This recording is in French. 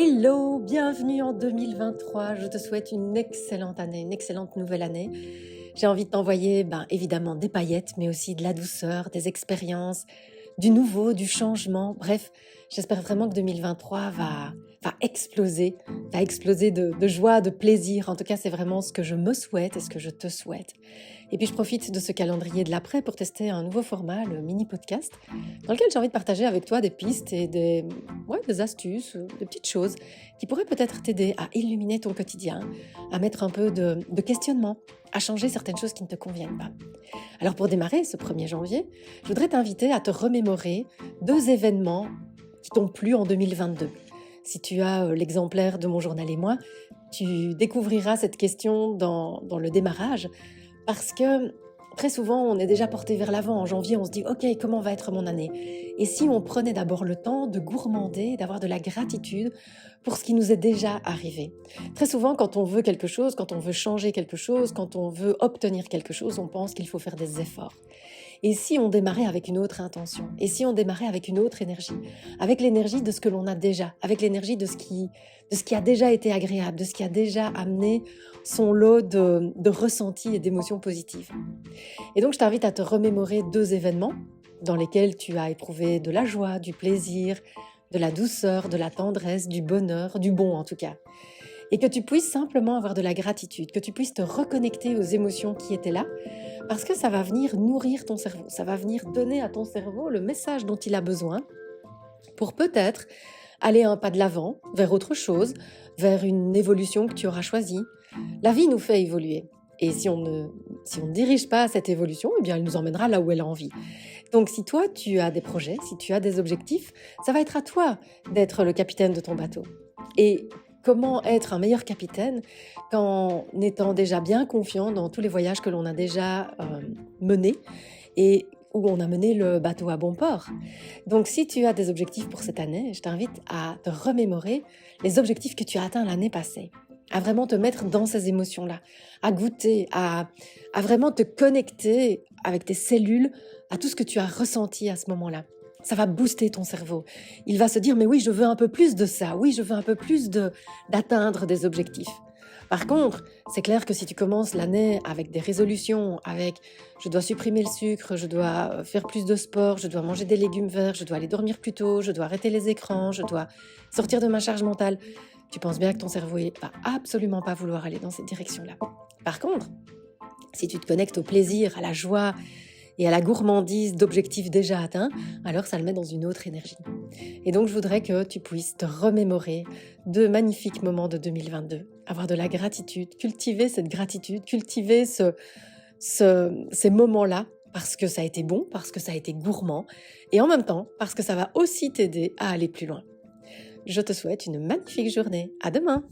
Hello, bienvenue en 2023. Je te souhaite une excellente année, une excellente nouvelle année. J'ai envie de t'envoyer évidemment des paillettes, mais aussi de la douceur, des expériences, du nouveau, du changement. Bref, j'espère vraiment que 2023 va exploser de joie, de plaisir. En tout cas, c'est vraiment ce que je me souhaite et ce que je te souhaite. Et puis, je profite de ce calendrier de l'après pour tester un nouveau format, le mini-podcast, dans lequel j'ai envie de partager avec toi des pistes et des astuces, des petites choses qui pourraient peut-être t'aider à illuminer ton quotidien, à mettre un peu de questionnement, à changer certaines choses qui ne te conviennent pas. Alors pour démarrer ce 1er janvier, je voudrais t'inviter à te remémorer 2 événements qui t'ont plu en 2022. Si tu as l'exemplaire de mon journal et moi, tu découvriras cette question dans le démarrage parce que très souvent on est déjà porté vers l'avant. En janvier, on se dit « Ok, comment va être mon année ?» Et si on prenait d'abord le temps de gourmander, d'avoir de la gratitude pour ce qui nous est déjà arrivé. Très souvent, quand on veut quelque chose, quand on veut changer quelque chose, quand on veut obtenir quelque chose, on pense qu'il faut faire des efforts. Et si on démarrait avec une autre intention? Et si on démarrait avec une autre énergie? Avec l'énergie de ce que l'on a déjà, avec l'énergie de ce qui a déjà été agréable, de ce qui a déjà amené son lot de ressentis et d'émotions positives. Et donc, je t'invite à te remémorer 2 événements dans lesquels tu as éprouvé de la joie, du plaisir, de la douceur, de la tendresse, du bonheur, du bon en tout cas. Et que tu puisses simplement avoir de la gratitude, que tu puisses te reconnecter aux émotions qui étaient là, parce que ça va venir nourrir ton cerveau, ça va venir donner à ton cerveau le message dont il a besoin pour peut-être aller un pas de l'avant, vers autre chose, vers une évolution que tu auras choisie. La vie nous fait évoluer. Et si on ne dirige pas cette évolution, eh bien, elle nous emmènera là où elle a envie. Donc, si toi, tu as des projets, si tu as des objectifs, ça va être à toi d'être le capitaine de ton bateau. Et comment être un meilleur capitaine qu'en étant déjà bien confiant dans tous les voyages que l'on a déjà menés et où on a mené le bateau à bon port. Donc, si tu as des objectifs pour cette année, je t'invite à te remémorer les objectifs que tu as atteints l'année passée, à vraiment te mettre dans ces émotions-là, à goûter, à vraiment te connecter avec tes cellules à tout ce que tu as ressenti à ce moment-là. Ça va booster ton cerveau. Il va se dire « mais oui, je veux un peu plus de ça, oui, je veux un peu plus d'atteindre des objectifs ». Par contre, c'est clair que si tu commences l'année avec des résolutions, avec « je dois supprimer le sucre, je dois faire plus de sport, je dois manger des légumes verts, je dois aller dormir plus tôt, je dois arrêter les écrans, je dois sortir de ma charge mentale », tu penses bien que ton cerveau ne va absolument pas vouloir aller dans cette direction-là. Par contre, si tu te connectes au plaisir, à la joie et à la gourmandise d'objectifs déjà atteints, alors ça le met dans une autre énergie. Et donc, je voudrais que tu puisses te remémorer de magnifiques moments de 2022, avoir de la gratitude, cultiver cette gratitude, cultiver ces moments-là, parce que ça a été bon, parce que ça a été gourmand, et en même temps, parce que ça va aussi t'aider à aller plus loin. Je te souhaite une magnifique journée. À demain!